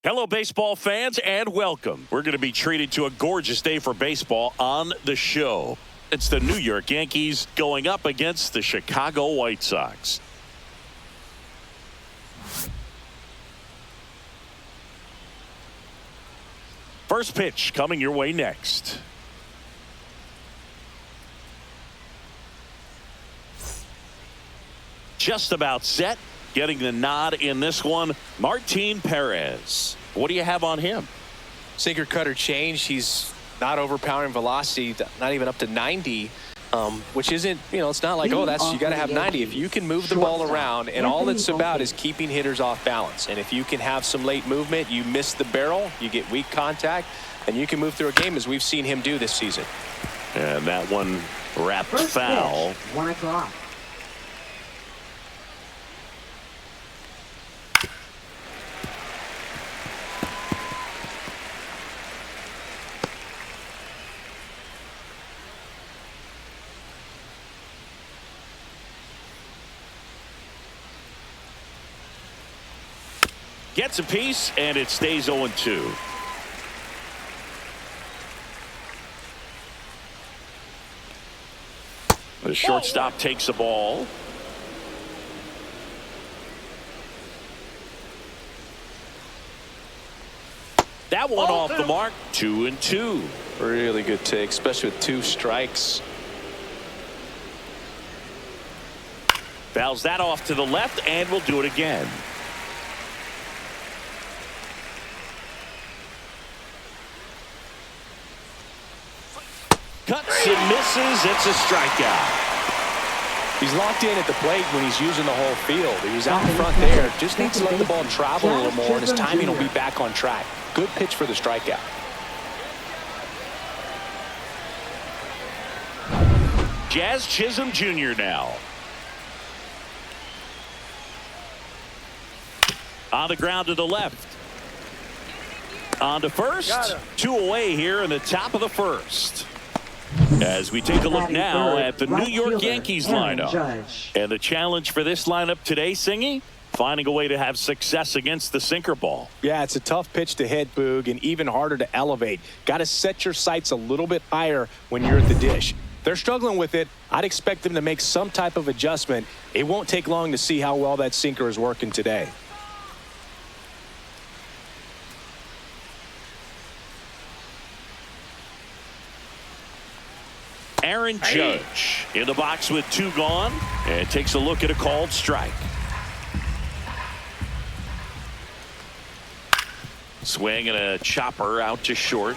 Hello, baseball fans, and welcome. We're going to be treated to a gorgeous day for baseball on the show. It's the New York Yankees going up against the Chicago White Sox. First pitch coming your way next. Just about set. Getting the nod in this one, Martin Perez. What do you have on him? Sinker cutter change. He's not overpowering velocity, not even up to 90, which isn't, it's not like, oh, that's, you got to have 90. If you can move the ball around, and all it's about is keeping hitters off balance. And if you can have some late movement, you miss the barrel, you get weak contact, and you can move through a game as we've seen him do this season. And that one wrapped foul. 1 o'clock. Gets a piece, and it stays 0-2. The shortstop takes the ball. That one off the mark. 2-2. Really good take, especially with 2 strikes. Fouls that off to the left, and we'll do it again. Cuts and misses. It's a strikeout. He's locked in at the plate when he's using the whole field. He was out in front there. Just needs to let the ball travel a little more, and his timing will be back on track. Good pitch for the strikeout. Jazz Chisholm Jr. now. On the ground to the left. On to first. 2 away here in the top of the first. As we take a look now at the New York Yankees lineup. And the challenge for this lineup today, Singy, finding a way to have success against the sinker ball. Yeah, it's a tough pitch to hit, Boog, and even harder to elevate. Got to set your sights a little bit higher when you're at the dish. They're struggling with it. I'd expect them to make some type of adjustment. It won't take long to see how well that sinker is working today. Aaron Judge in the box with 2 gone, and takes a look at a called strike. Swing and a chopper out to short.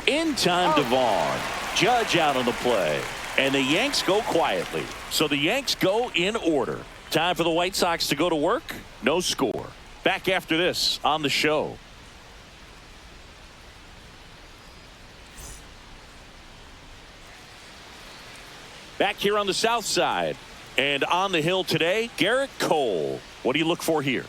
In time to Vaughn. Judge out on the play, and the Yanks go quietly. So the Yanks go in order. Time for the White Sox to go to work. No score. Back after this on the show. Back here on the south side, and on the hill today, Garrett Cole. What do you look for here?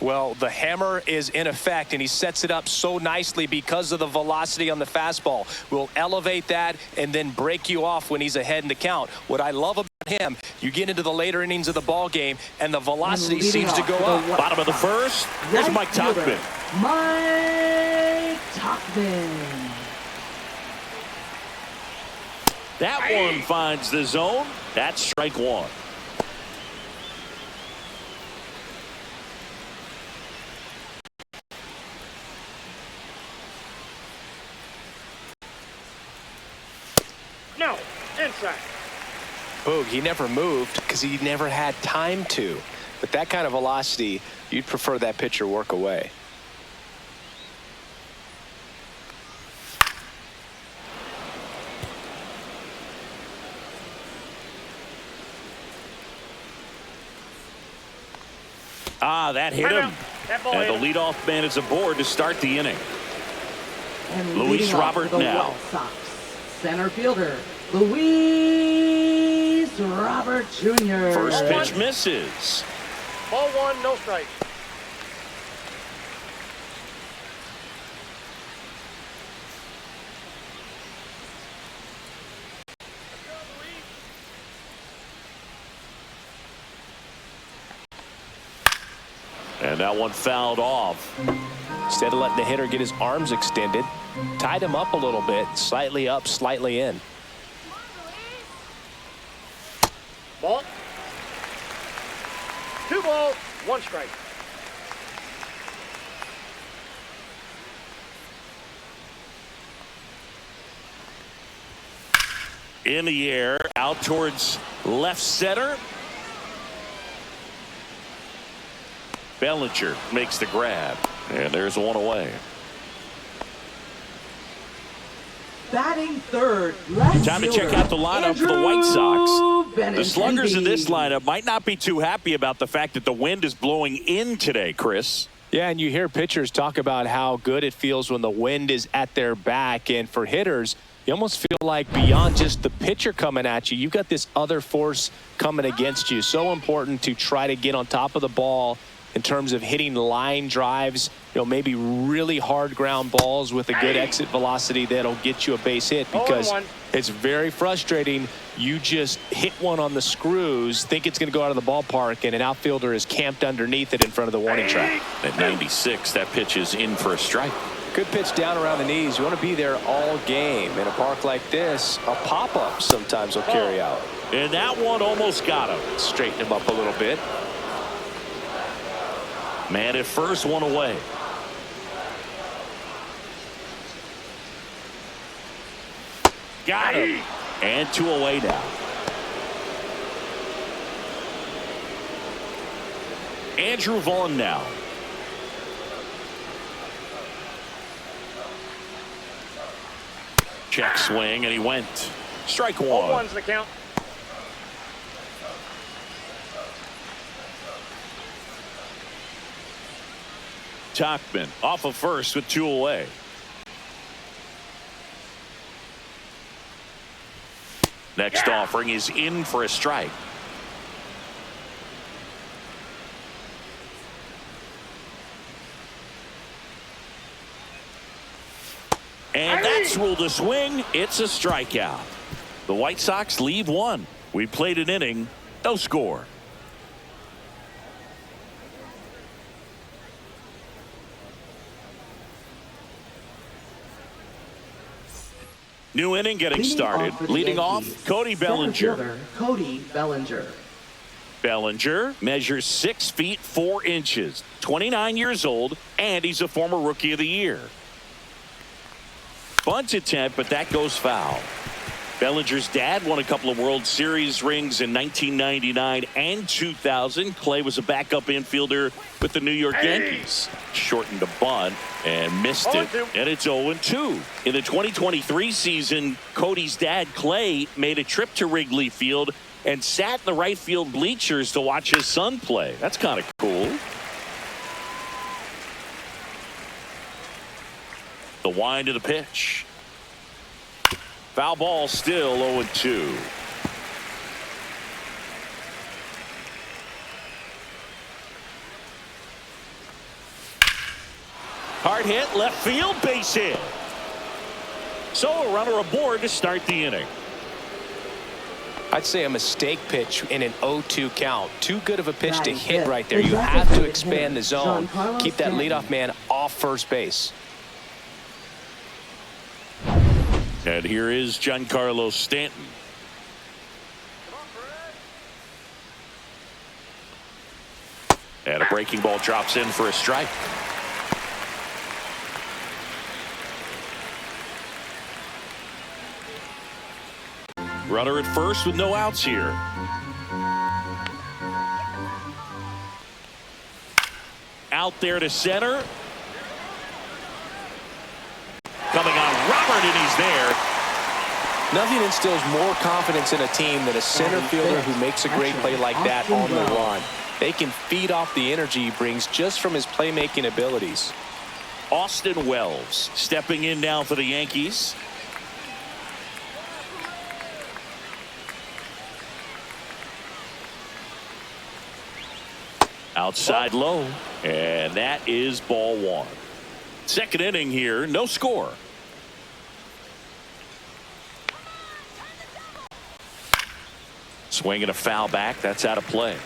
Well, the hammer is in effect, and he sets it up so nicely because of the velocity on the fastball. We'll elevate that and then break you off when he's ahead in the count. What I love about him, you get into the later innings of the ball game, and the velocity seems to go up. Bottom of the first, here's Mike Tauchman. Mike Tauchman. That one finds the zone. That's strike 1. No, inside. Boog, he never moved because he never had time to. But that kind of velocity, you'd prefer that pitcher work away. That hit him. And the leadoff man is aboard to start the inning. And Luis Robert the now. White Sox center fielder, Luis Robert Jr. First pitch misses. Ball 1, no strike. And that one fouled off. Instead of letting the hitter get his arms extended, tied him up a little bit, slightly up, slightly in. Ball. 2 balls, 1 strike. In the air, out towards left center. Bellinger makes the grab, and there's one away. Batting third, left Time to fielder, check out the lineup for the Andrew White Sox. The Benintendi. sluggers in this lineup might not be too happy about the fact that the wind is blowing in today, Chris. Yeah, and you hear pitchers talk about how good it feels when the wind is at their back. And for hitters, you almost feel like beyond just the pitcher coming at you, you've got this other force coming against you. So important to try to get on top of the ball in terms of hitting line drives, maybe really hard ground balls with a good exit velocity that'll get you a base hit, because it's very frustrating. You just hit one on the screws, think it's going to go out of the ballpark, and an outfielder is camped underneath it in front of the warning track. At 96, that pitch is in for a strike. Good pitch down around the knees. You want to be there all game. In a park like this, a pop-up sometimes will carry out. And that one almost got him. Straighten him up a little bit. Man at first, one away. Got him. And 2 away now. Andrew Vaughn now. Check swing, and he went. Strike 1. 1's the count. Tachman off of first with 2 away. Next offering is in for a strike. And that's ruled a swing. It's a strikeout. The White Sox leave 1. We played an inning, no score. New inning getting started. Leading off, Cody Bellinger. Cody Bellinger. Bellinger measures 6 feet 4 inches, 29 years old, and he's a former Rookie of the Year. Bunt attempt, but that goes foul. Bellinger's dad won a couple of World Series rings in 1999 and 2000. Clay was a backup infielder with the New York Yankees. Shortened a bunt and missed it, and it's 0-2. In the 2023 season, Cody's dad, Clay, made a trip to Wrigley Field and sat in the right field bleachers to watch his son play. That's kind of cool. The wind of the pitch. Foul ball, still 0-2. Hard hit, left field, base hit. So a runner aboard to start the inning. I'd say a mistake pitch in an 0-2 count. Too good of a pitch to hit right there. You have to expand the zone. Keep that leadoff man off first base. And here is Giancarlo Stanton. And a breaking ball drops in for a strike. Runner at first with no outs here. Out there to center. Coming on Robert, and he's there. Nothing instills more confidence in a team than a center fielder who makes a great play like that on the run. They can feed off the energy he brings just from his playmaking abilities. Austin Wells stepping in now for the Yankees. Outside low, and that is ball 1. Second inning here, no score. Swing and a foul back. That's out of play.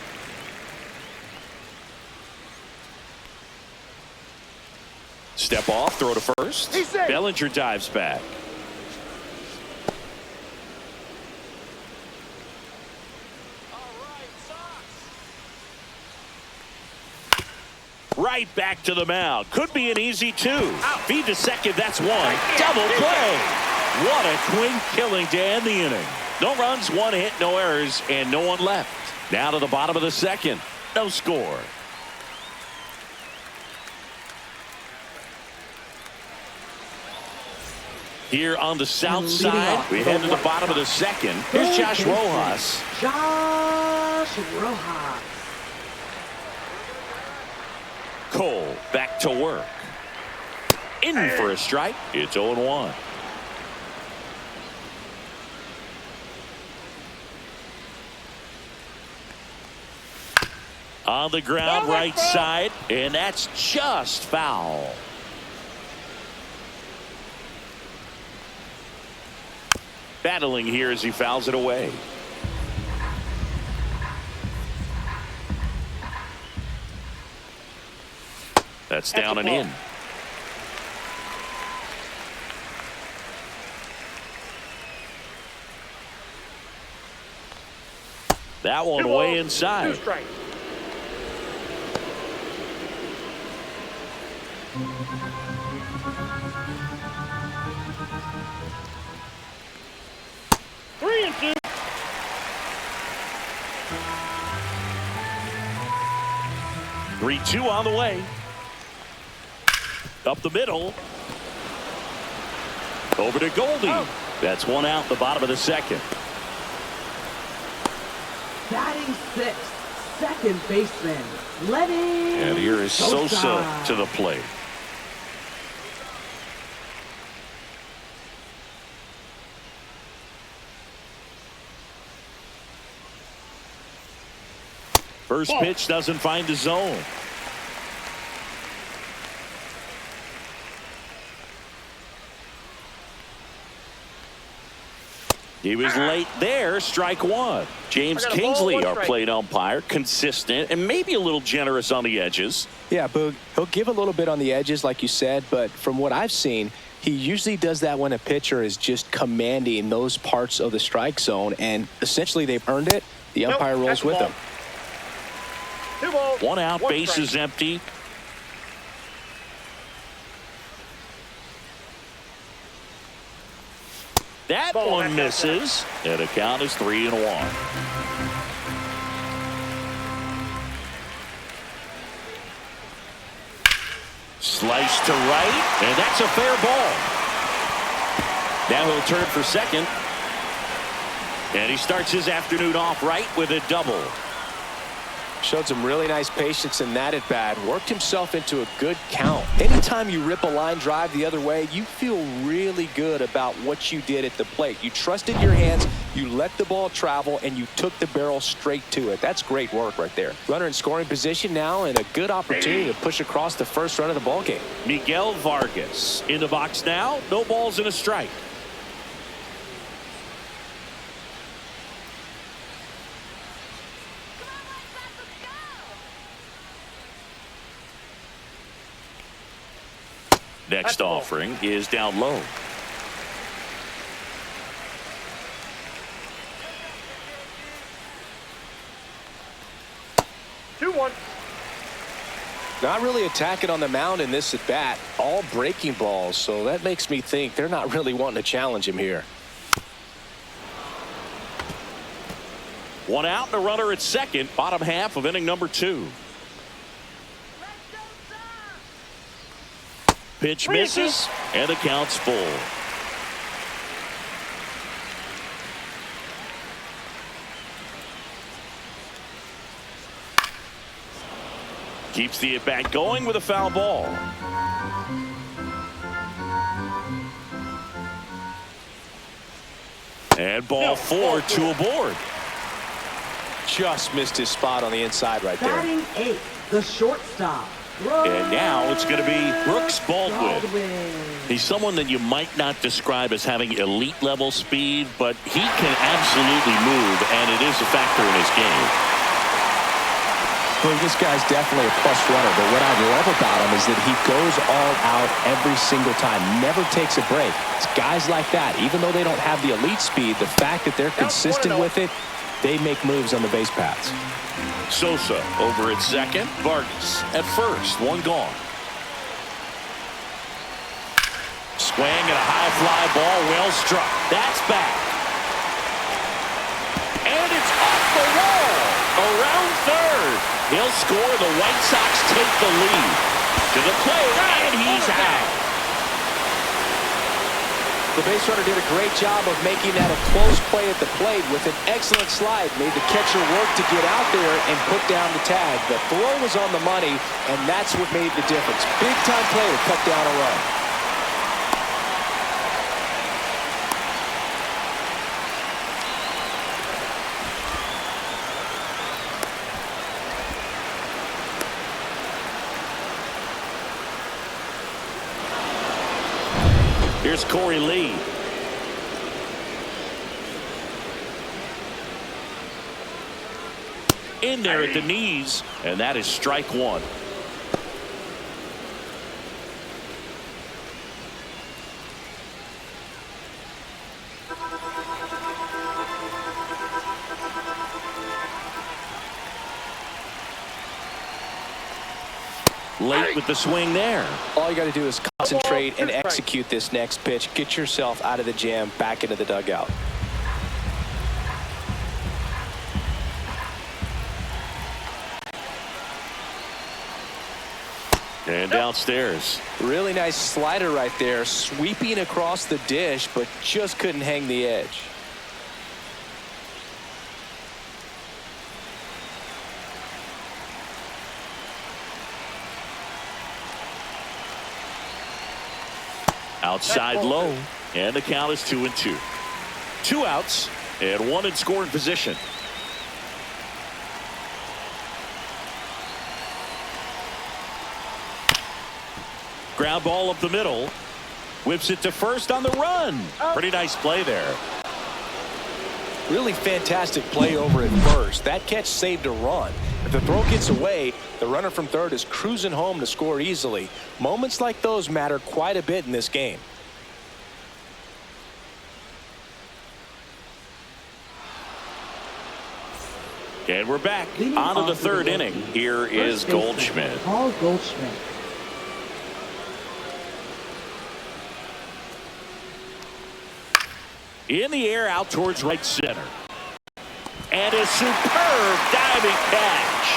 Step off, throw to first. Bellinger dives back. Right back to the mound. Could be an easy 2. Feed to second. That's 1. Double play. What a clean killing to end the inning. No runs, 1 hit, no errors, and no one left. Now to the bottom of the second. No score. Here on the south side, we head to the bottom of the second. Here's Josh Rojas. Josh Rojas. Cole back to work. In for a strike. It's 0-1. On the ground, right side, and that's just foul. Battling here as he fouls it away. That's down and in. That one way inside. 2 strikes. Three and 2. Three-2 on the way. Up the middle. Over to Goldie. That's 1 out, the bottom of the second. Batting 6th, second baseman, Lenny. And here is Sosa to the plate. First pitch doesn't find the zone. He was late there. Strike 1. James Kingsley, our plate umpire, consistent and maybe a little generous on the edges. Yeah, Boog, he'll give a little bit on the edges, like you said, but from what I've seen, he usually does that when a pitcher is just commanding those parts of the strike zone, and essentially they've earned it. The umpire rolls with them. 2 balls. 1 out, 1 base strike. is empty. That one misses, and the count is 3-1. Slice to right, and that's a fair ball. Now he'll turn for second, and he starts his afternoon off right with a double. Showed some really nice patience in that at bat. Worked himself into a good count. Anytime you rip a line drive the other way, you feel really good about what you did at the plate. You trusted your hands, you let the ball travel, and you took the barrel straight to it. That's great work right there. Runner in scoring position now, and a good opportunity to push across the first run of the ball game. Miguel Vargas in the box now. No balls and a strike. Next offering is down low. Two, 1. Not really attacking on the mound in this at bat. All breaking balls, so that makes me think they're not really wanting to challenge him here. 1 out and a runner at second. Bottom half of inning number 2. Pitch misses, and the count's full. Keeps the at-bat going with a foul ball. And ball 4, 2 aboard. Just missed his spot on the inside right there. Batting 8th, the shortstop. And now it's going to be Brooks Baldwin. He's someone that you might not describe as having elite level speed, but he can absolutely move, and it is a factor in his game. Well, this guy's definitely a plus runner, but what I love about him is that he goes all out every single time, never takes a break. It's guys like that, even though they don't have the elite speed, the fact that they're consistent with it, they make moves on the base paths. Sosa over at second. Vargas at first. One gone. Swing and a high fly ball. Well struck. That's back. And it's off the wall. Around third. He'll score. The White Sox take the lead. To the plate, and he's out. The base runner did a great job of making that a close play at the plate with an excellent slide. Made the catcher work to get out there and put down the tag. The throw was on the money, and that's what made the difference. Big time play to cut down a run. Here's Corey Lee. In there at the knees, and that is strike one. Late with the swing there. All you got to do is concentrate and execute this next pitch. Get yourself out of the jam, back into the dugout. And downstairs. Really nice slider right there, sweeping across the dish, but just couldn't hang the edge. Outside low, and the count is 2-2. 2 outs and 1 in scoring position. Ground ball up the middle. Whips it to first on the run. Pretty nice play there. Really fantastic play over at first. That catch saved a run. If the throw gets away, the runner from third is cruising home to score easily. Moments like those matter quite a bit in this game. And we're back on to the third inning. Here is Goldschmidt. Paul Goldschmidt. In the air out towards right center. And a superb diving catch.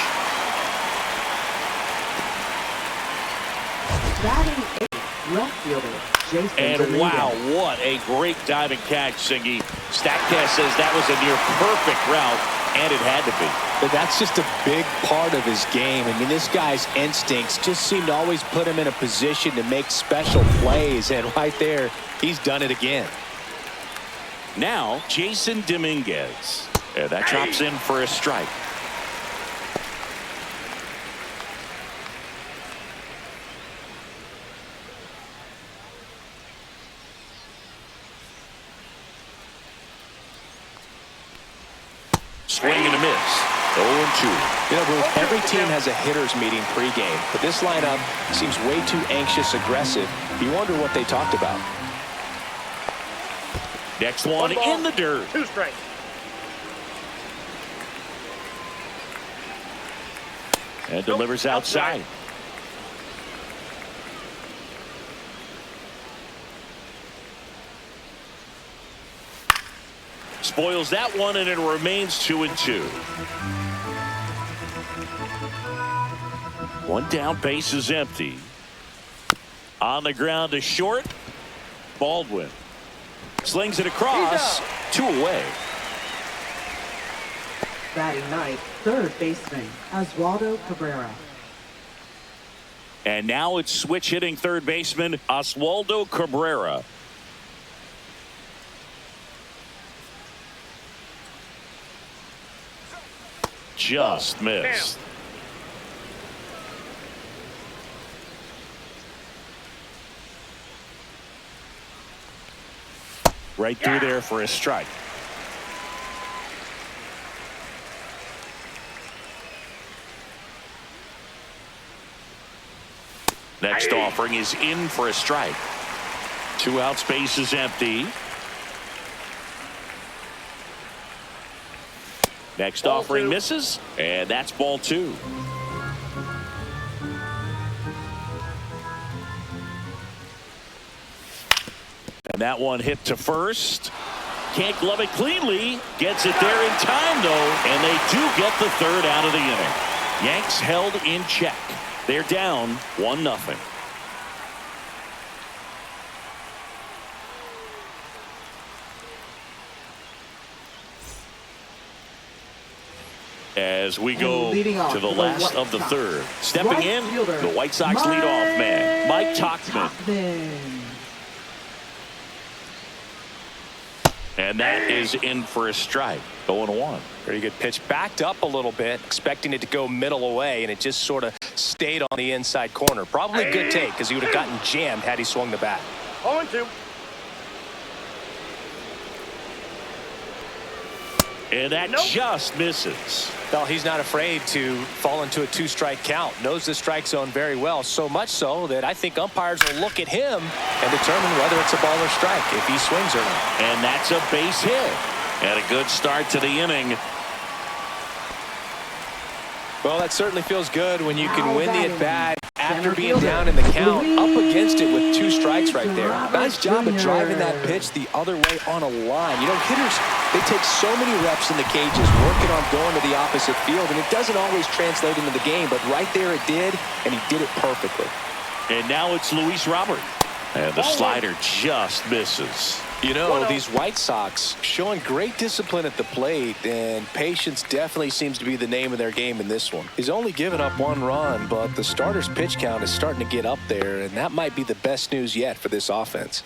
Batting eighth, left fielder Jason And Dominguez. wow, what a great diving catch, Singy. Statcast says that was a near perfect route, and it had to be. But that's just a big part of his game. I mean, this guy's instincts just seem to always put him in a position to make special plays. And right there, he's done it again. Now, Jason Dominguez. And that drops in for a strike. Swing and a miss. 0-2. You know, Bruce, every team has a hitter's meeting pregame, but this lineup seems way too anxious, aggressive. You wonder what they talked about. Next one in the dirt. 2 strikes. And delivers outside. Spoils that one, and it remains 2-2. One down, base is empty. On the ground to short. Baldwin slings it across. 2 away. Batting ninth, third baseman Oswaldo Cabrera. And now it's switch hitting third baseman Oswaldo Cabrera. Just missed. Right through there for a strike. Next offering is in for a strike. 2 out, space is empty. Next offering misses, and that's ball 2. And that one hit to first. Can't glove it cleanly. Gets it there in time, though, and they do get the 3rd out of the inning. Yanks held in check. They're down 1-0. As we go to the last of the 3rd. Stepping in, the White Sox leadoff man, Mike Tauchman. And that is in for a strike. 0-1. Very good pitch. Backed up a little bit, expecting it to go middle away, and it just sort of stayed on the inside corner. Probably a good take, because he would have gotten jammed had he swung the bat. 0-2. And that just misses. Well, he's not afraid to fall into a 2-strike count. Knows the strike zone very well, so much so that I think umpires will look at him and determine whether it's a ball or strike if he swings or not. And that's a base hit. And a good start to the inning. Well, that certainly feels good when you can win the at-bat after being down in the count, up against it with 2 strikes right there. Nice job of driving that pitch the other way on a line. You know, hitters, they take so many reps in the cages working on going to the opposite field, and it doesn't always translate into the game, but right there it did, and he did it perfectly. And now it's Luis Robert. And the slider just misses. You know, these White Sox showing great discipline at the plate, and patience definitely seems to be the name of their game in this one. He's only given up 1 run, but the starter's pitch count is starting to get up there, and that might be the best news yet for this offense.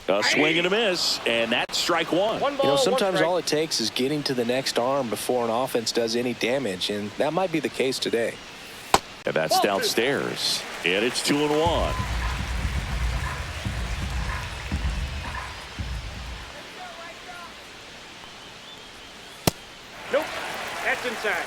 A swing and a miss, and that's strike 1. You know, sometimes all it takes is getting to the next arm before an offense does any damage, and that might be the case today. And that's downstairs, and it's 2-1. Nope. That's inside.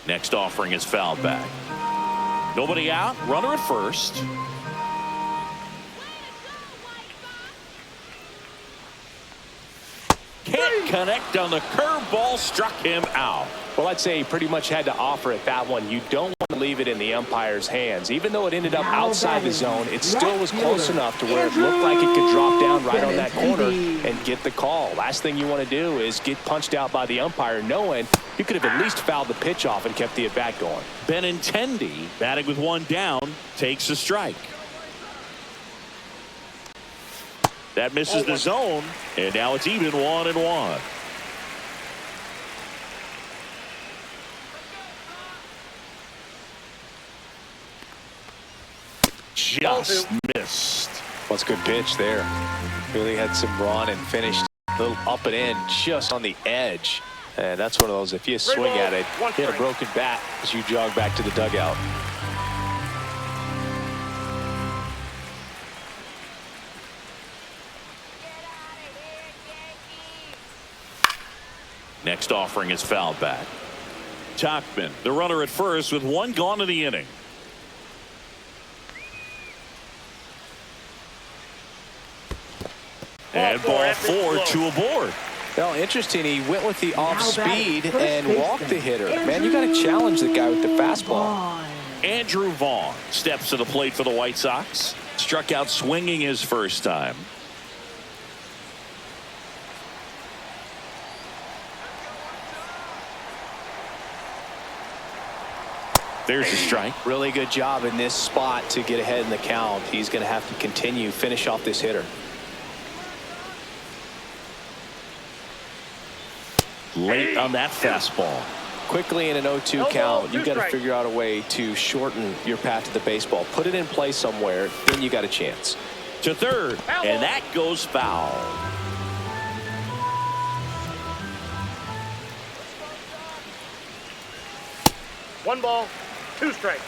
Next offering is fouled back. Nobody out. Runner at first. Can't connect on the curveball. Struck him out. Well, I'd say he pretty much had to offer it that one. You don't want to leave it in the umpire's hands. Even though it ended up outside the zone, it still was close enough to where it looked like it could drop down right on that corner and get the call. Last thing you want to do is get punched out by the umpire knowing you could have at least fouled the pitch off and kept the at-bat going. Benintendi, batting with 1 down, takes a strike. That misses the zone, and now it's even 1-1. Just missed. Well, it's a good pitch there. Really had some run and finished a little up and in just on the edge. And that's one of those, if you swing at it, hit a broken bat as you jog back to the dugout. Next offering is fouled back. Tauchman, the runner at first with 1 gone in the inning. And ball 4, 2 aboard. Well, interesting. He went with the off speed and walked the hitter. Man, you got to challenge the guy with the fastball. Andrew Vaughn steps to the plate for the White Sox. Struck out swinging his first time. There's a strike. Really good job in this spot to get ahead in the count. He's going to have to continue, finish off this hitter. Late on that fastball. Quickly in an 0-2 count, you got to figure out a way to shorten your path to the baseball. Put it in play somewhere, then you got a chance. To third, and that goes foul. One ball, 2 strikes.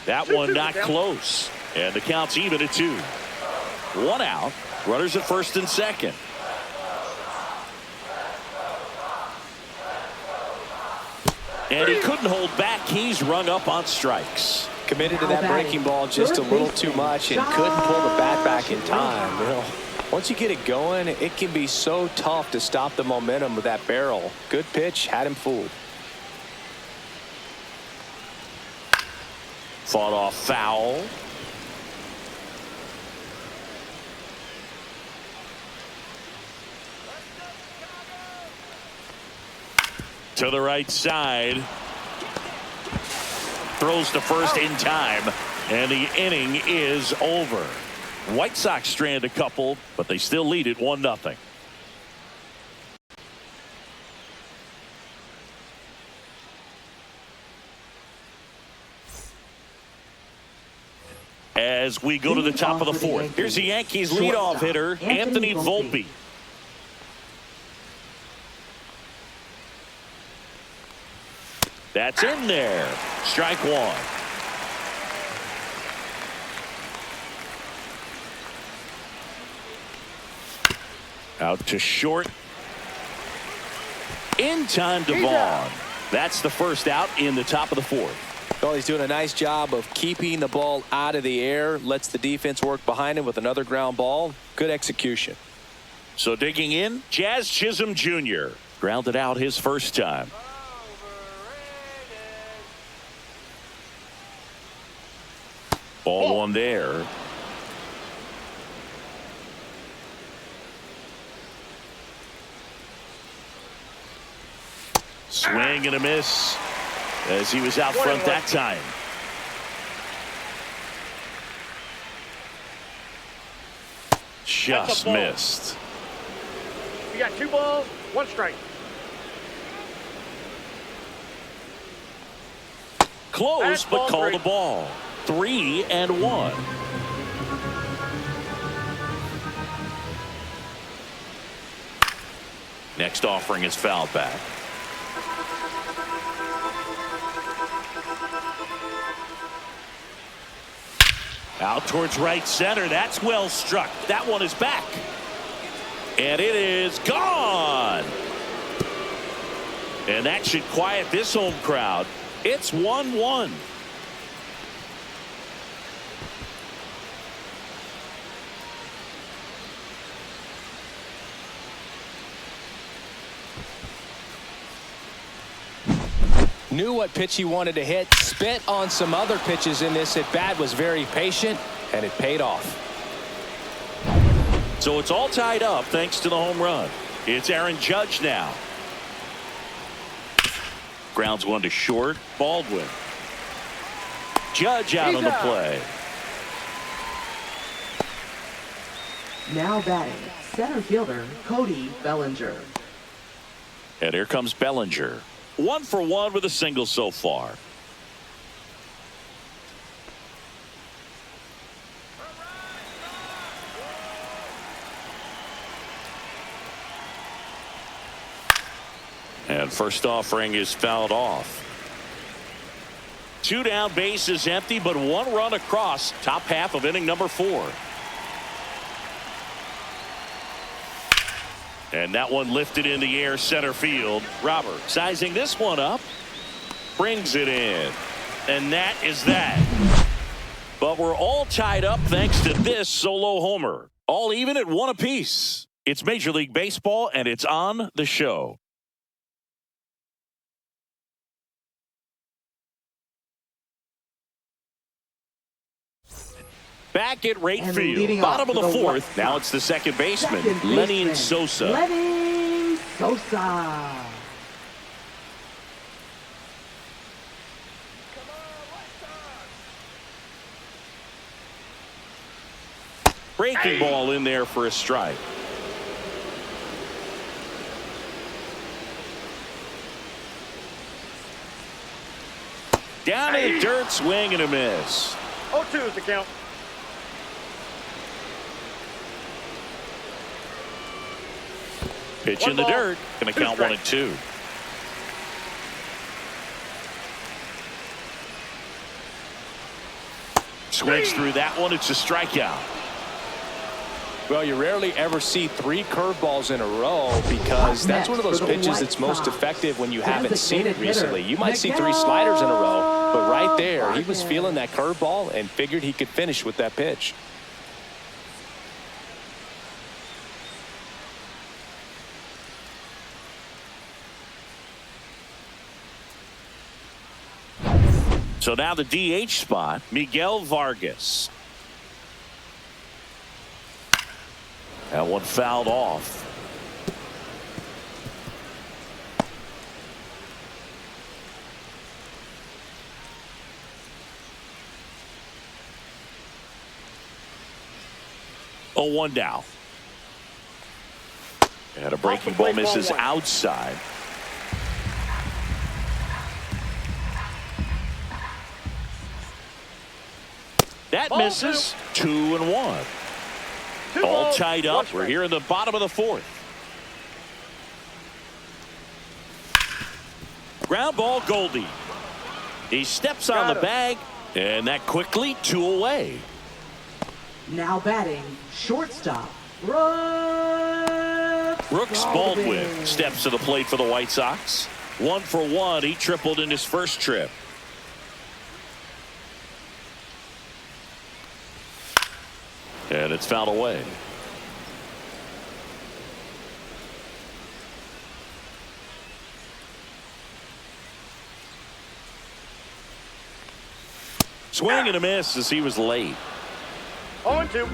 That one not close. And the count's even at 2. 1 out. Runners at first and second. And he couldn't hold back. He's rung up on strikes. Committed to that breaking ball just a little too much and couldn't pull the bat back in time. Well, once you get it going, it can be so tough to stop the momentum of that barrel. Good pitch, had him fooled. Fought off foul. To the right side. Throws to first in time. And the inning is over. White Sox strand a couple, but they still lead it 1-0. As we go to the top of the 4th. Here's the Yankees leadoff hitter, Anthony Volpe. That's in there. Strike 1. Out to short. In time to Vaughn. That's the first out in the top of the 4th. Well, he's doing a nice job of keeping the ball out of the air. Lets the defense work behind him with another ground ball. Good execution. So digging in, Jazz Chisholm Jr. Grounded out his first time. Ball 1 there. Swing and a miss as he was out front that time. Just missed. You got 2 balls, 1 strike. Close, but call the ball. 3-1. Next offering is foul back. Out towards right center. That's well struck. That one is back. And it is gone. And that should quiet this home crowd. It's 1-1. Knew what pitch he wanted to hit. Spit on some other pitches in this at bat. Was very patient, and it paid off. So it's all tied up thanks to the home run. It's Aaron Judge now. Grounds 1 to short. Baldwin. Judge out on the play. Now batting, center fielder Cody Bellinger. And here comes Bellinger. 1 for 1 with a single so far. And first offering is fouled off. 2 down, bases empty, but 1 run across. Top half of inning number 4. And that one lifted in the air center field. Robert sizing this one up. Brings it in. And that is that. But we're all tied up thanks to this solo homer. All even at 1 apiece. It's Major League Baseball, and it's on the show. Back at right field, bottom of the 4th. Now it's the second baseman, Lenny Sosa. Lenny Sosa. Breaking ball in there for a strike. Down in the dirt, swing and a miss. 0-2 is the count. Pitch in the dirt. Going to count 1 and 2. Swings through that one. It's a strikeout. Well, you rarely ever see 3 curveballs in a row because that's one of those pitches that's most effective when you haven't seen it recently. You might see 3 sliders in a row, but right there, he was feeling that curveball and figured he could finish with that pitch. So now the DH spot, Miguel Vargas. That one fouled off. Oh, 1 down. And a breaking ball misses outside. That misses. 2-1. All tied up. We're here in the bottom of the 4th. Ground ball, Goldie. He steps on the bag, and that quickly 2 away. Now batting, shortstop, Brooks Baldwin steps to the plate for the White Sox. 1 for 1. He tripled in his first trip. And it's fouled away. Swing and a miss as he was late. 0-2.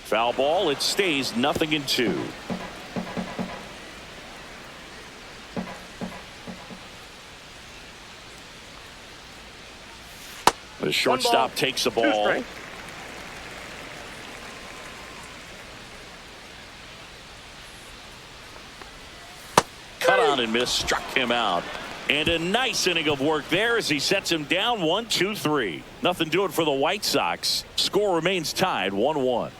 Foul ball. It stays 0-2. The shortstop takes the ball. Cut on and miss, struck him out. And a nice inning of work there as he sets him down 1-2-3. Nothing doing for the White Sox. Score remains tied 1-1.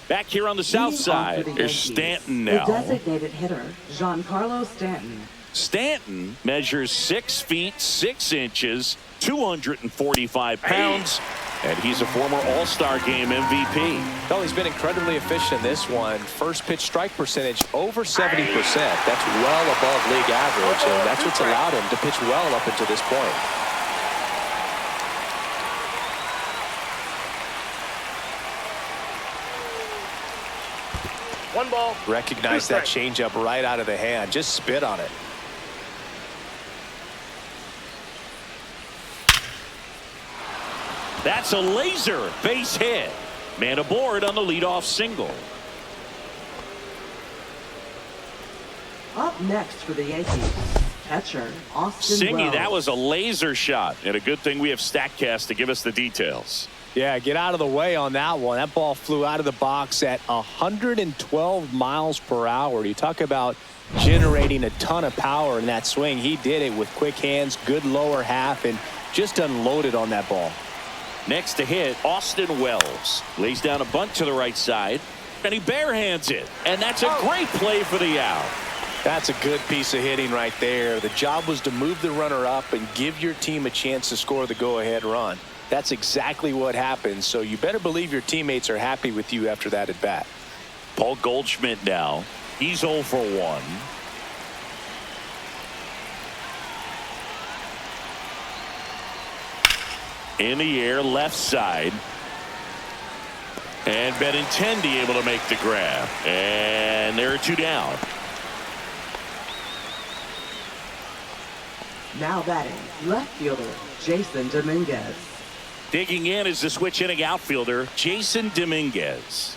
Back here on the south side, there's Stanton now. The designated hitter, Giancarlo Stanton. Stanton measures 6 feet 6 inches, 245 pounds, and he's a former All-Star Game MVP. Well, he's been incredibly efficient in this one. First pitch strike percentage over 70%. That's well above league average, and that's what's allowed him to pitch well up until this point. One ball. Recognize that changeup right out of the hand. Just spit on it. That's a laser base hit. Man aboard on the leadoff single. Up next for the Yankees, catcher Austin Singy, Wells. that was a laser shot, and a good thing we have StatCast to give us the details. Yeah, get out of the way on that one. That ball flew out of the box at 112 miles per hour. You talk about generating a ton of power in that swing. He did it with quick hands, good lower half, and just unloaded on that ball. Next to hit, Austin Wells lays down a bunt to the right side, and he barehands it, and that's a great play for the out. That's a good piece of hitting right there. The job was to move the runner up and give your team a chance to score the go-ahead run. That's exactly what happened, so you better believe your teammates are happy with you after that at bat. Paul Goldschmidt now. He's 0 for 1. In the air, left side. And Benintendi able to make the grab. And there are 2 down. Now batting, left fielder Jason Dominguez. Digging in is the switch hitting outfielder Jason Dominguez.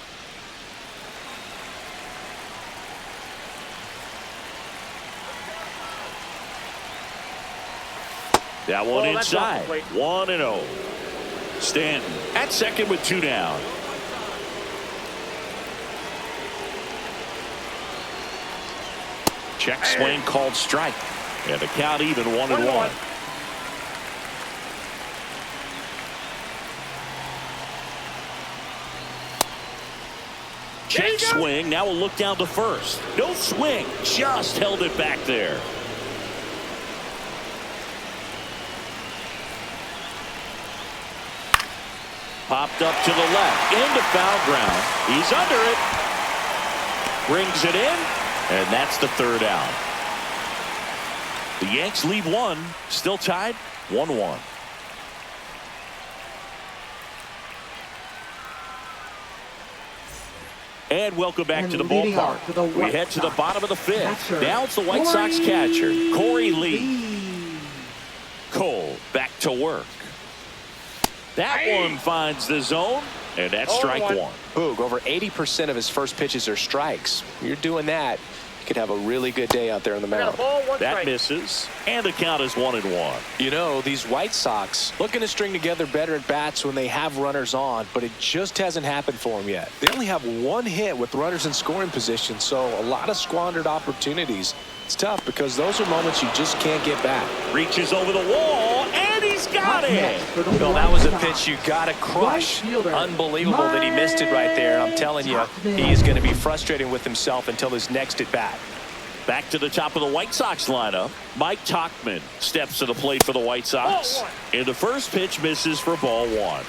That one inside. 1-0. Stanton at second with 2 down. Check swing called strike. And the count even 1-1. Check swing. Now we'll look down to first. No swing. Just held it back there. Popped up to the left. Into foul ground. He's under it. Brings it in. And that's the third out. The Yanks lead one. Still tied 1-1. And welcome back to the ballpark. We head to the bottom of the fifth. Now it's the White Sox catcher, Corey Lee. Cole back to work. That one finds the zone, and that's strike one. Boog, over 80% of his first pitches are strikes. You're doing that, you could have a really good day out there on the mound. That misses, and the count is 1-1. You know, these White Sox looking to string together better at bats when they have runners on, but it just hasn't happened for them yet. They only have one hit with runners in scoring position, so a lot of squandered opportunities. It's tough because those are moments you just can't get back. Reaches over the wall, and he's got it. Well, that was a pitch you got to crush. Unbelievable that he missed it right there. I'm telling you, he is going to be frustrated with himself until his next at bat. Back to the top of the White Sox lineup. Mike Tauchman steps to the plate for the White Sox. And the first pitch misses for ball one.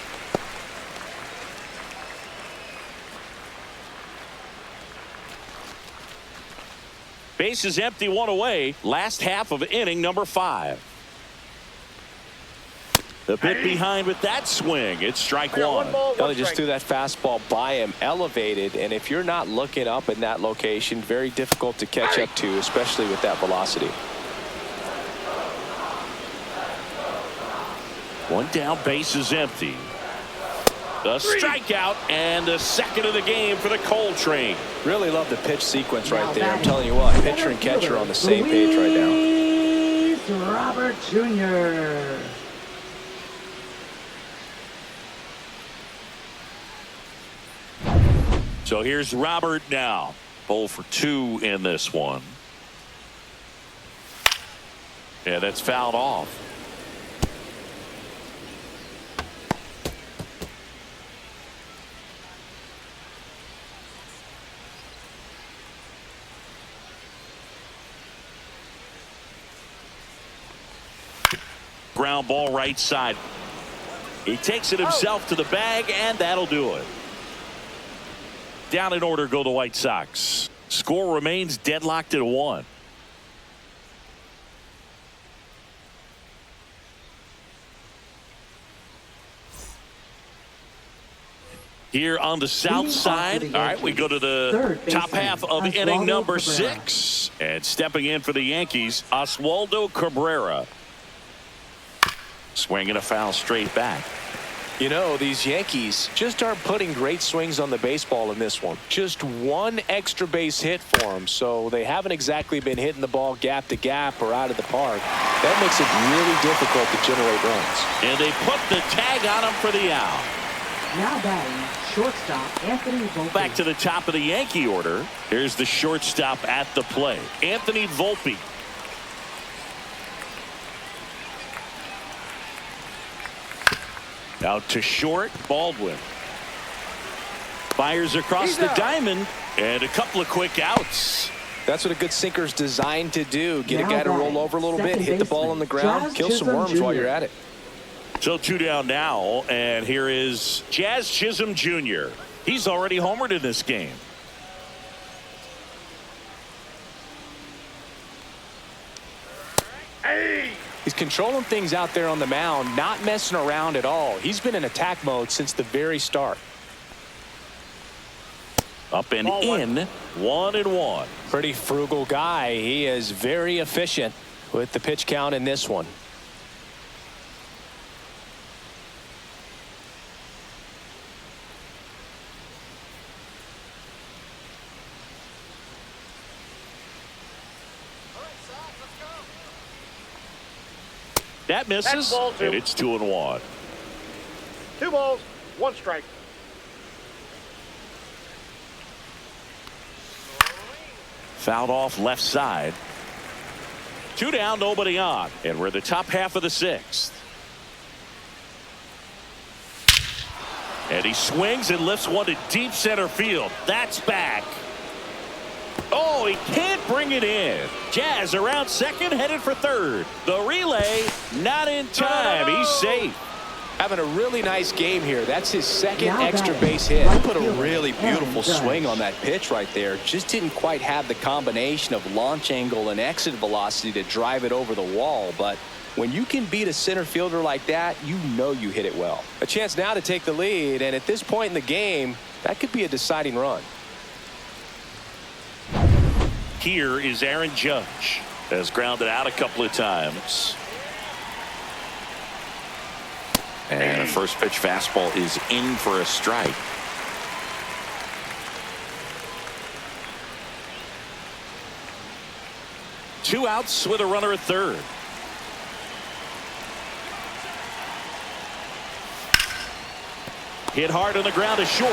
Base is empty, one away. Last half of inning number 5. The bit behind with that swing. It's strike one. They just threw that fastball by him, elevated, and if you're not looking up in that location, very difficult to catch up to, especially with that velocity. One down, base is empty. The strikeout and the second of the game for the Coltrane. Really love the pitch sequence right there. I'm telling you what, pitcher and catcher on the same page right now. Robert Jr. So here's Robert now. 0 for 2 in this one. Yeah, that's fouled off. Ground ball right side. He takes it himself to the bag, and that'll do it. Down in order go the White Sox. Score remains deadlocked at 1. Here on the south side. All right, we go to the top half of inning number 6. And stepping in for the Yankees, Oswaldo Cabrera. Swinging a foul straight back. You know, these Yankees just aren't putting great swings on the baseball in this one. Just one extra base hit for them, so they haven't exactly been hitting the ball gap to gap or out of the park. That makes it really difficult to generate runs. And they put the tag on him for the out. Now batting, shortstop Anthony Volpe. Back to the top of the Yankee order. Here's the shortstop at the plate, Anthony Volpe. Out to short, Baldwin. Fires across the diamond, and a couple of quick outs. That's what a good sinker's designed to do. Get a guy to roll over a little bit, hit the ball on the ground, kill some worms while you're at it. So 2 down now, and here is Jazz Chisholm Jr. He's already homered in this game. He's controlling things out there on the mound, not messing around at all. He's been in attack mode since the very start. Up and in, 1-1. Pretty frugal guy. He is very efficient with the pitch count in this one. That misses, and it's 2-1. 2 balls, 1 strike. Fouled off left side. Two down, nobody on. And we're the top half of the sixth. And he swings and lifts one to deep center field. That's back. Oh, he can't bring it in. Jazz around second, headed for third. The relay, not in time. He's safe. Having a really nice game here. That's his second Now extra batting, base hit. right He put a fielder, really beautiful Aaron swing Judge. on that pitch right there. Just didn't quite have the combination of launch angle and exit velocity to drive it over the wall. But when you can beat a center fielder like that, you know you hit it well. A chance now to take the lead, and at this point in the game, that could be a deciding run. Here is Aaron Judge. Has grounded out a couple of times. And a first pitch fastball is in for a strike. Two outs with a runner at third. Hit hard on the ground is short.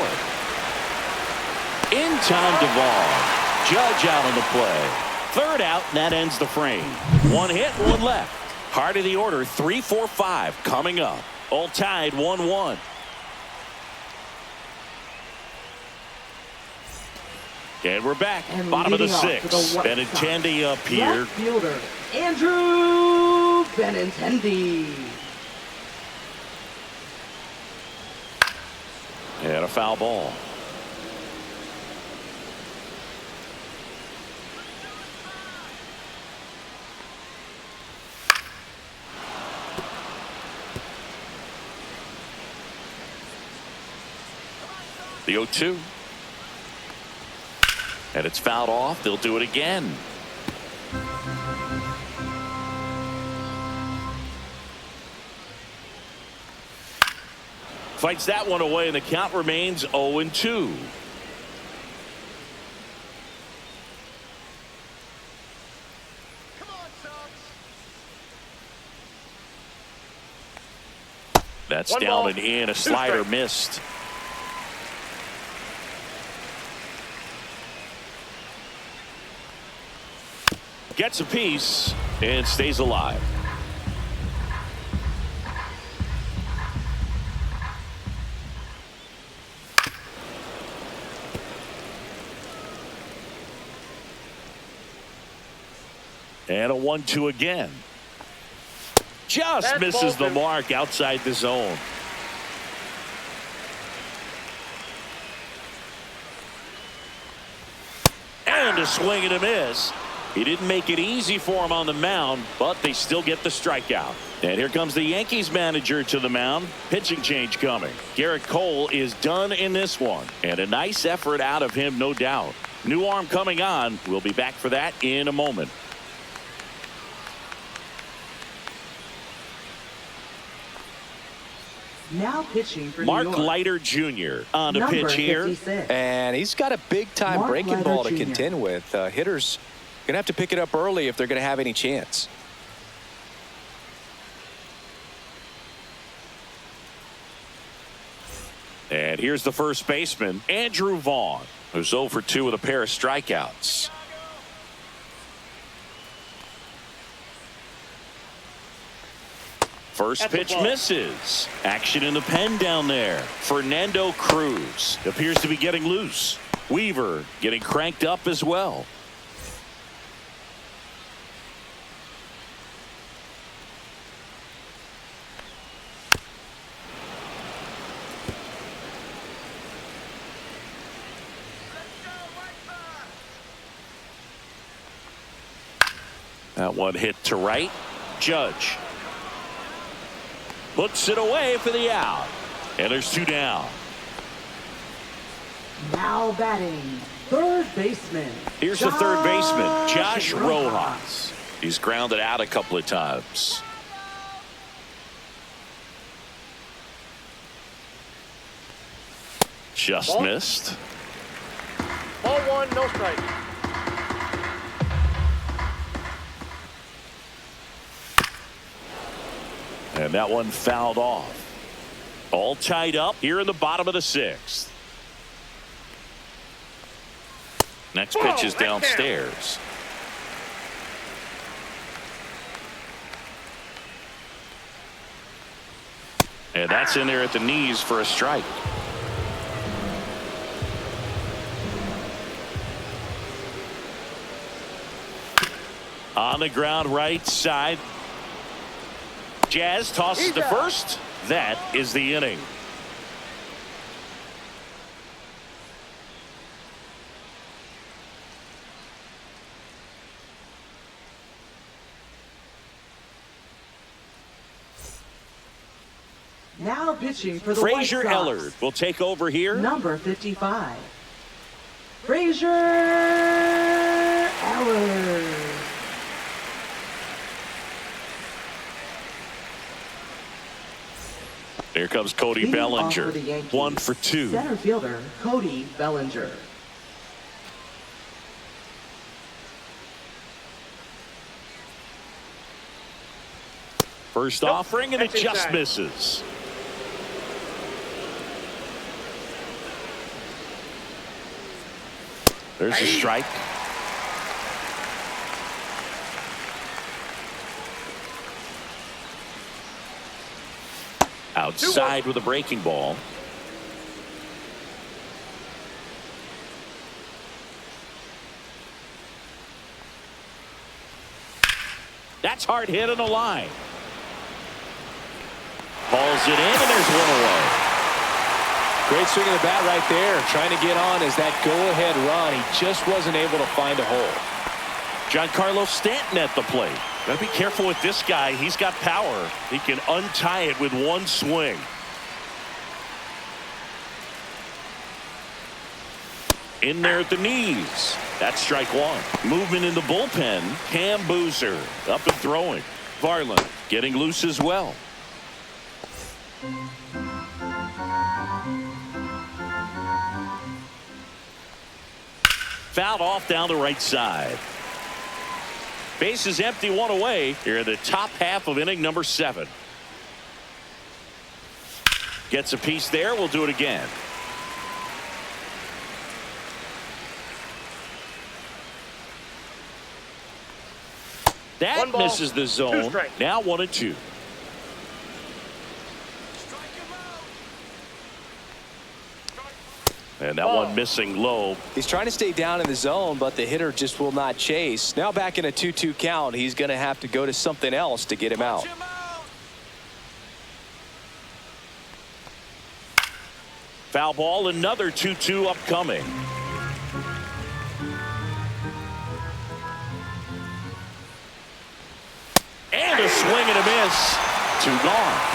In time to ball. Judge out on the play. Third out, and that ends the frame. One hit, one left. Heart of the order, 3, 4, 5 coming up. All tied 1-1. And we're back. And Bottom of the leading off to the sixth. White Benintendi up Sox, here. left fielder, Andrew Benintendi. And a foul ball. The 0-2. And it's fouled off. They'll do it again. Fights that one away, and the count remains 0-2. That's One down ball, and in. A two slider strikes. missed. Gets a piece and stays alive. And a 1-2 again. Just That's misses the ball two. mark outside the zone. And a swing and a miss. He didn't make it easy for him on the mound, but they still get the strikeout. And here comes the Yankees manager to the mound. Pitching change coming. Garrett Cole is done in this one. And a nice effort out of him, no doubt. New arm coming on. We'll be back for that in a moment. Now pitching for Mark New York. Leiter Jr. on the Number pitch here. 56. And he's got a big-time Mark breaking Leiter ball to Jr. contend with. Hitters going to have to pick it up early if they're going to have any chance. And here's the first baseman, Andrew Vaughn, who's 0 for 2 with a pair of strikeouts. First That's a pitch ball. misses. Action in the pen down there. Fernando Cruz appears to be getting loose. Weaver getting cranked up as well. That one hit to right. Judge puts it away for the out. And there's two down. Now batting, third baseman. Here's the third baseman, Josh Josh Rojas. He's grounded out a couple of times. Just Ball. missed. Ball one, no strike. And that one fouled off. All tied up here in the bottom of the sixth. Next pitch is Whoa, that's downstairs. And that's in there at the knees for a strike. On the ground right side. Jazz tosses to first. That is the inning. Now pitching for the Frazier White Sox. Ellard will take over here. Number 55. Frazier Ellard. Here comes Cody Leading off Bellinger. for the Yankees, 1 for 2. Center fielder Cody Bellinger. First offering, and it just misses. There's a strike. Outside with a breaking ball. That's hard hit on the line. Balls it in, and there's one away. Great swing of the bat right there. Trying to get on as that go-ahead run. He just wasn't able to find a hole. Giancarlo Stanton at the plate. Gotta be careful with this guy. He's got power. He can untie it with one swing. In there at the knees. That's strike one. Movement in the bullpen. Cam Boozer up and throwing. Varland getting loose as well. Fouled off down the right side. Base is empty, one away here in the top half of inning number 7. Gets a piece there. We'll do it again. That misses the zone. Now 1-2. And that one missing low. He's trying to stay down in the zone, but the hitter just will not chase. Now back in a 2-2 count. He's going to have to go to something else to get him out. Foul ball, another 2-2 upcoming. And a swing and a miss. 2 gone.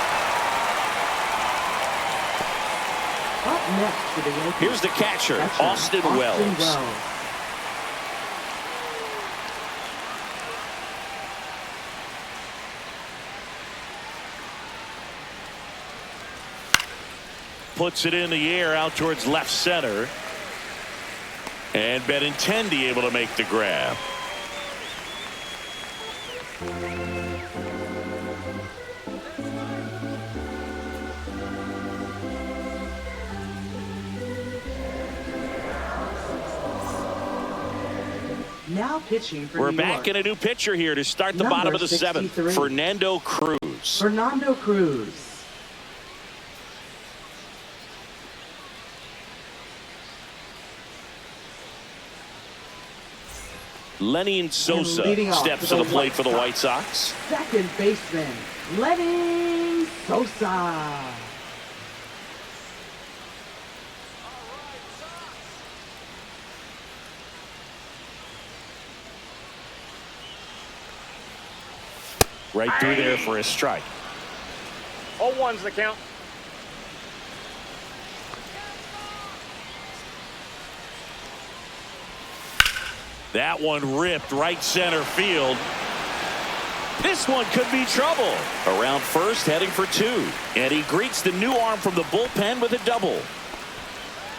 Up next for the Yankees. Here's the catcher, Austin Wells. Puts it in the air out towards left center. And Benintendi able to make the grab. Now pitching for We're New back York. in a new pitcher here to start the bottom of the 7th. Fernando Cruz. Fernando Cruz. Lenny Sosa steps to the plate for the White Sox. Second baseman, Lenny Sosa. Right through there for a strike. 0-1's the count. That one ripped right center field. This one could be trouble. Around first, heading for 2. And he greets the new arm from the bullpen with a double.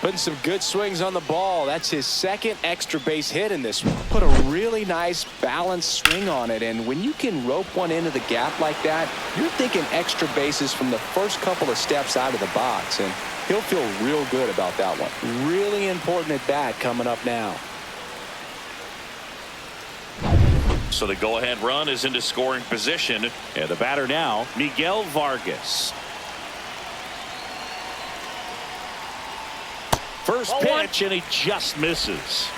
Putting some good swings on the ball. That's his second extra base hit in this one. Put a really nice balanced swing on it. And when you can rope one into the gap like that, you're thinking extra bases from the first couple of steps out of the box. And he'll feel real good about that one. Really important at bat coming up now. So the go-ahead run is into scoring position. And the batter now, Miguel Vargas. First pitch, and he just misses.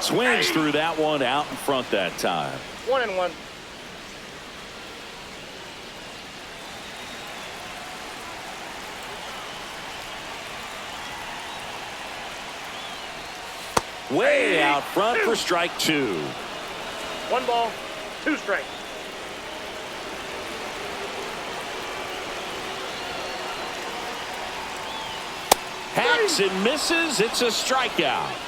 Swings through that one out in front that time. 1-1. Way out front for strike 2. 1 ball, 2 strikes. Hacks and misses. It's a strikeout.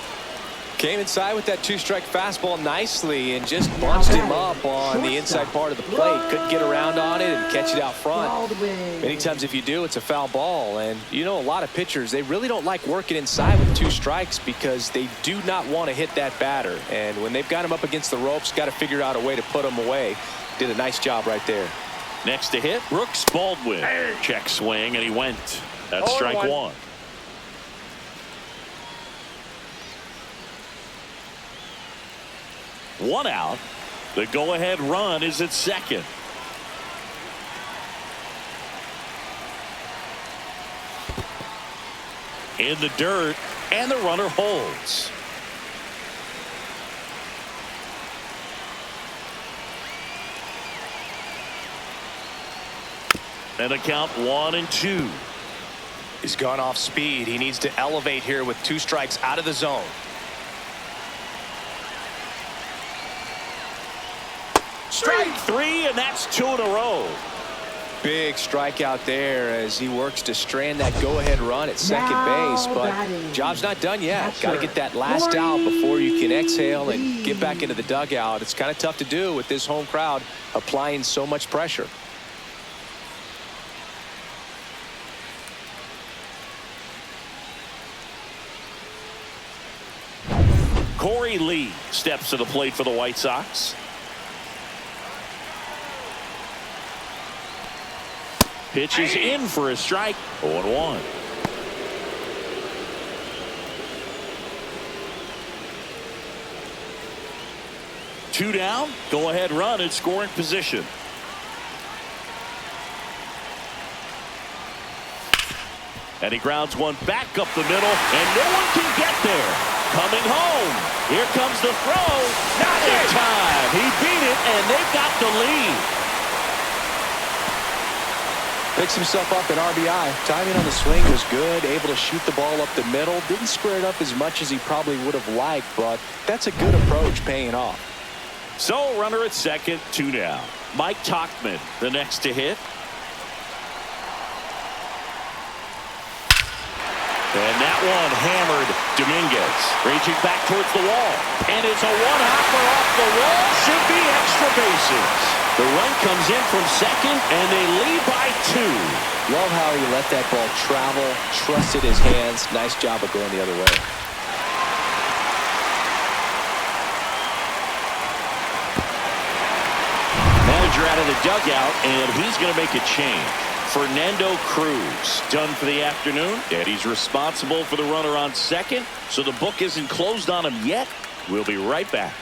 Came inside with that 2-strike fastball nicely and just bunched him up on the inside part of the plate. Couldn't get around on it and catch it out front. Many times if you do, it's a foul ball. And you know, a lot of pitchers, they really don't like working inside with 2 strikes because they do not want to hit that batter. And when they've got him up against the ropes, got to figure out a way to put him away. Did a nice job right there. Next to hit, Brooks Baldwin. Check swing, and he went. That's strike 1. One out. The go-ahead run is at second. In the dirt, and the runner holds. And a count 1-2. He's gone off speed. He needs to elevate here with 2 strikes out of the zone. Strike 3, and that's 2 in a row. Big strikeout there as he works to strand that go-ahead run at second base, but job's not done yet. Got to get that last out before you can exhale and get back into the dugout. It's kind of tough to do with this home crowd applying so much pressure. Corey Lee steps to the plate for the White Sox. Pitches in for a strike. 0-1. Two down. Go ahead run in scoring position. And he grounds one back up the middle, and no one can get there. Coming home. Here comes the throw. Not in time. He beat it, and they've got the lead. Picks himself up an RBI. Timing on the swing was good. Able to shoot the ball up the middle. Didn't square it up as much as he probably would have liked, but that's a good approach paying off. So runner at second, 2 down. Mike Tauchman, the next to hit. And that one hammered Dominguez. Reaching back towards the wall. And it's a one-hopper off the wall. Should be extra bases. The run comes in from second, and they lead by 2. Love how he let that ball travel, trusted his hands. Nice job of going the other way. Manager out of the dugout, and he's going to make a change. Fernando Cruz done for the afternoon, and he's responsible for the runner on second, so the book isn't closed on him yet. We'll be right back.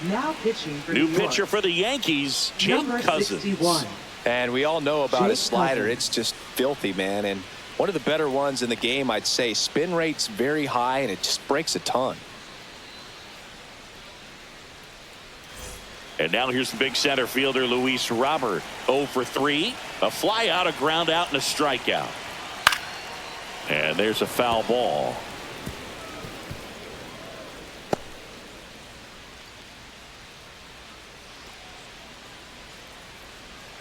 Now pitching for New New York. pitcher for the Yankees, Jake Number Cousins. 61. And we all know about Jake his slider. Cousins. It's just filthy, man. And one of the better ones in the game, I'd say. Spin rate's very high, and it just breaks a ton. And now here's the big center fielder, Luis Robert. 0 for 3. A fly out, a ground out, and a strikeout. And there's a foul ball.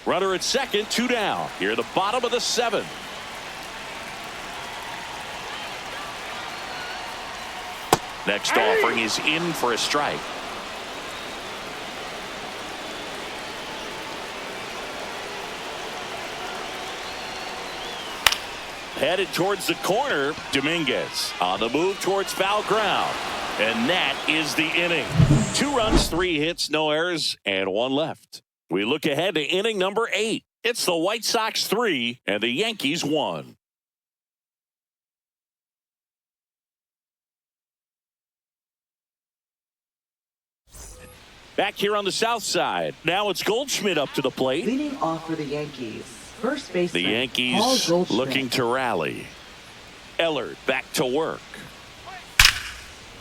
Runner at second, 2 down. Here at the bottom of the 7th. Next offering is in for a strike. Headed towards the corner, Dominguez on the move towards foul ground. And that is the inning. 2 runs, 3 hits, no errors, and 1 left. We look ahead to inning number 8. It's the White Sox 3 and the Yankees 1. Back here on the south side. Now it's Goldschmidt up to the plate. Leading off for the Yankees, first baseman. The Yankees looking to rally. Ellard back to work.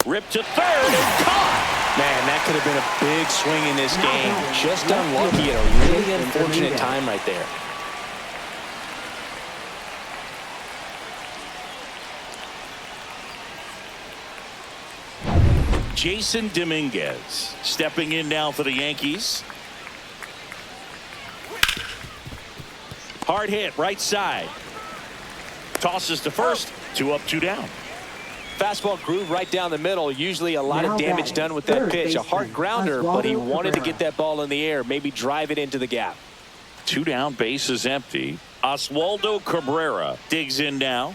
Ripped to third and caught. Man, that could have been a big swing in this game. Just unlucky at a really unfortunate time right there. Jason Dominguez stepping in now for the Yankees. Hard hit right side. Tosses to first. 2 up, 2 down. Fastball groove right down the middle. Usually a lot of damage done with that pitch. A hard grounder, but he wanted to get that ball in the air, maybe drive it into the gap. 2 down, base is empty. Oswaldo Cabrera digs in now.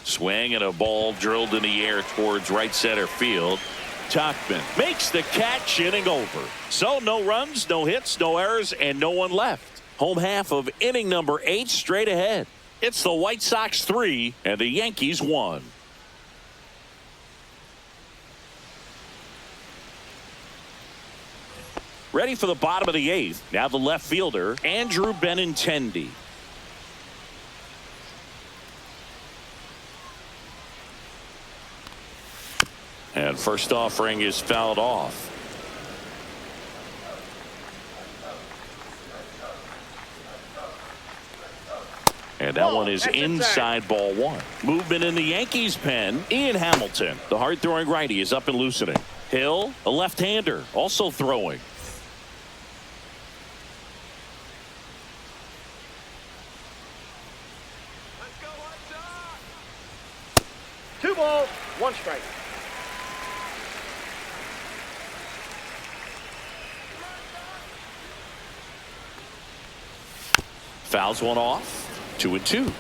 Swing and a ball drilled in the air towards right center field. Tachman makes the catch, inning over. So no runs, no hits, no errors, and no one left. Home half of inning number 8 straight ahead. It's the White Sox 3 and the Yankees 1. Ready for the bottom of the 8th. Now the left fielder, Andrew Benintendi. And first offering is fouled off. And that one is inside ball 1. Movement in the Yankees pen. Ian Hamilton, the hard-throwing righty, is up and loosening. Hill, a left-hander, also throwing. Let's go, White Sox! 2 balls, 1 strike. Fouls one off. 2-2.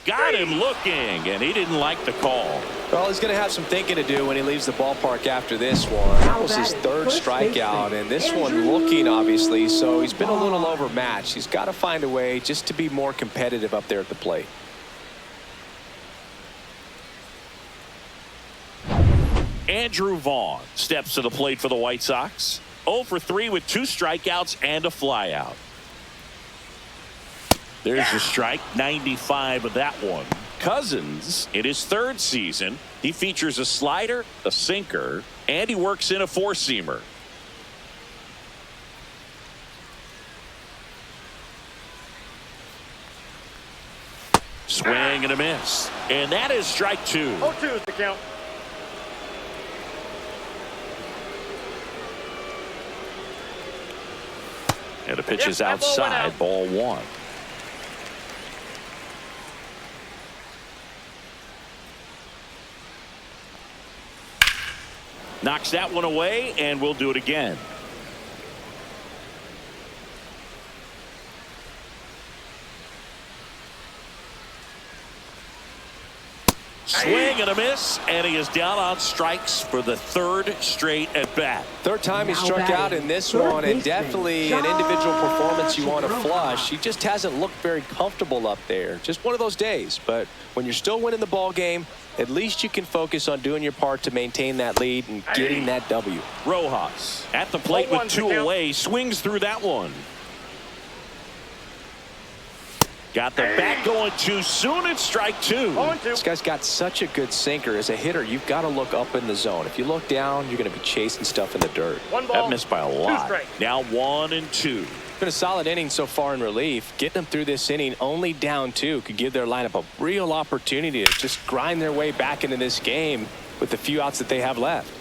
Got him looking, and he didn't like the call. Well, he's going to have some thinking to do when he leaves the ballpark after this one. That was his 3rd strikeout, and this one looking, obviously, so he's been a little overmatched. He's got to find a way just to be more competitive up there at the plate. Andrew Vaughn steps to the plate for the White Sox. 0 for 3 with 2 strikeouts and a flyout. There's a strike, 95 of that one. Cousins, in his 3rd season, he features a slider, a sinker, and he works in a 4-seamer. Swing and a miss. And that is strike 2. 0-2 is the count. And the pitch is outside, ball 1. Knocks that one away, and we'll do it again. Swing and a miss, and he is down on strikes for the 3rd straight at bat. 3rd time he struck out in this one, and definitely an individual performance you want to flush. He just hasn't looked very comfortable up there. Just one of those days. But when you're still winning the ball game, at least you can focus on doing your part to maintain that lead and getting that W. Rojas at the plate with 2 away, swings through that one. Got the bat going too soon. It's strike 2. This guy's got such a good sinker. As a hitter, you've got to look up in the zone. If you look down, you're going to be chasing stuff in the dirt. 1 ball, that missed by a lot. 2 strikes. Now 1 and 2. Been a solid inning so far in relief. Getting them through this inning only down 2 could give their lineup a real opportunity to just grind their way back into this game with the few outs that they have left.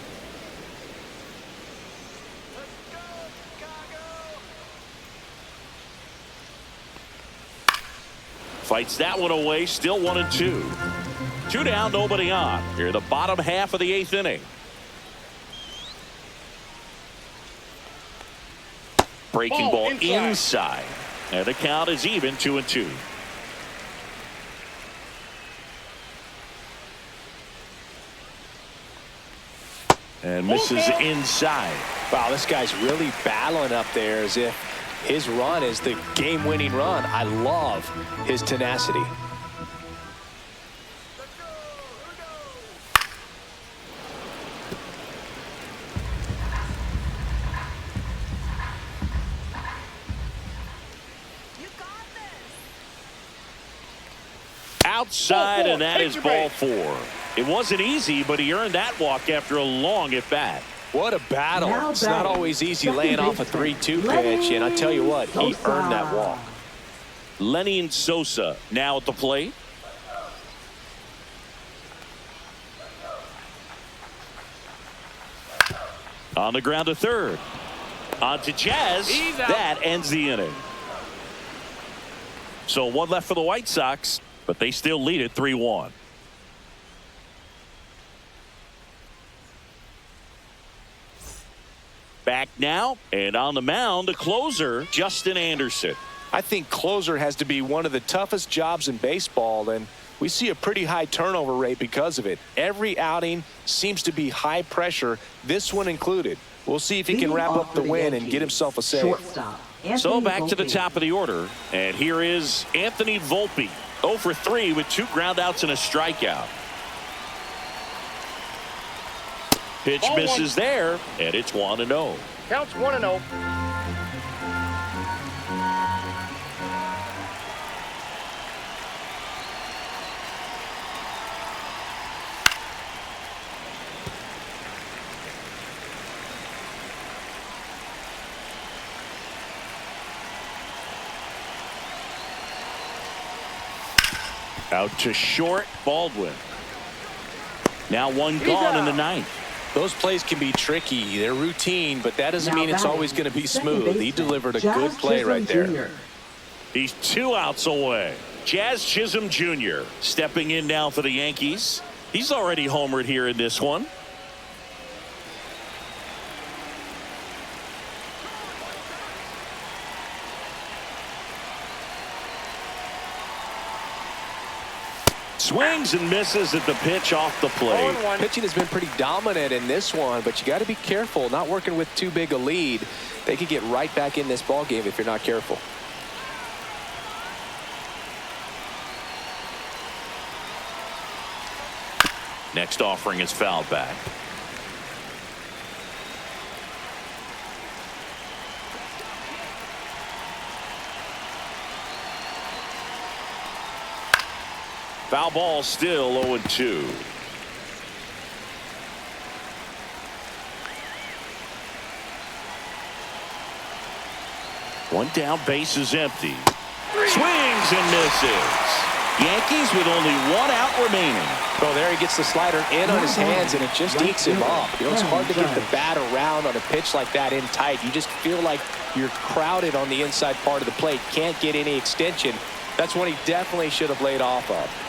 Fights that one away, still 1 and 2. 2 down, nobody on. Here, the bottom half of the 8th inning. Breaking ball inside. And the count is even 2-2. And misses inside. Wow, this guy's really battling up there as if his run is the game-winning run. I love his tenacity. Outside, and that is ball 4. It wasn't easy, but he earned that walk after a long at bat. What a battle. It's not always easy laying off a 3-2 pitch, and I tell you what, he earned that walk. Lenny Sosa now at the plate. On the ground to third. On to Jazz. That ends the inning. So one left for the White Sox, but they still lead it 3-1. Back now, and on the mound, the closer, Justin Anderson. I think closer has to be one of the toughest jobs in baseball, and we see a pretty high turnover rate because of it. Every outing seems to be high pressure, this one included. We'll see if he can wrap up the win and get himself a save. So back to the top of the order, and here is Anthony Volpe, 0 for 3 with 2 groundouts and a strikeout. Pitch misses there, and it's 1-0. Counts 1-0. Out to short, Baldwin. Now one gone in the ninth. Those plays can be tricky. They're routine, but that doesn't mean it's always going to be smooth. He delivered a good play right there. He's 2 outs away. Jazz Chisholm Jr. stepping in now for the Yankees. He's already homered here in this one. Swings and misses at the pitch off the plate. Pitching has been pretty dominant in this one, but you got to be careful. Not working with too big a lead. They could get right back in this ball game if you're not careful. Next offering is fouled back. Foul ball, still 0-2. One down, base is empty. Swings and misses. Yankees with only 1 out remaining. Oh, there he gets the slider in on his hands, and it just eats him up. You know, it's hard to get the bat around on a pitch like that in tight. You just feel like you're crowded on the inside part of the plate. Can't get any extension. That's one he definitely should have laid off of.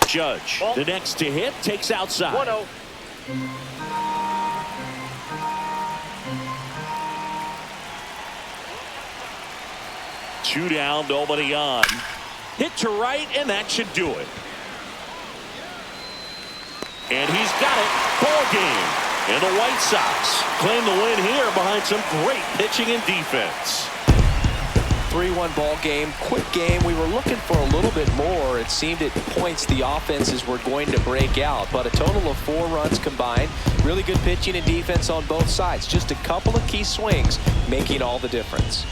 Judge, the next to hit, takes outside. 1-0. Two down, nobody on. Hit to right, and that should do it. And he's got it. Ball game. And the White Sox claim the win here behind some great pitching and defense. 3-1 ball game, quick game. We were looking for a little bit more. It seemed at points the offenses were going to break out, but a total of 4 runs combined. Really good pitching and defense on both sides. Just a couple of key swings making all the difference.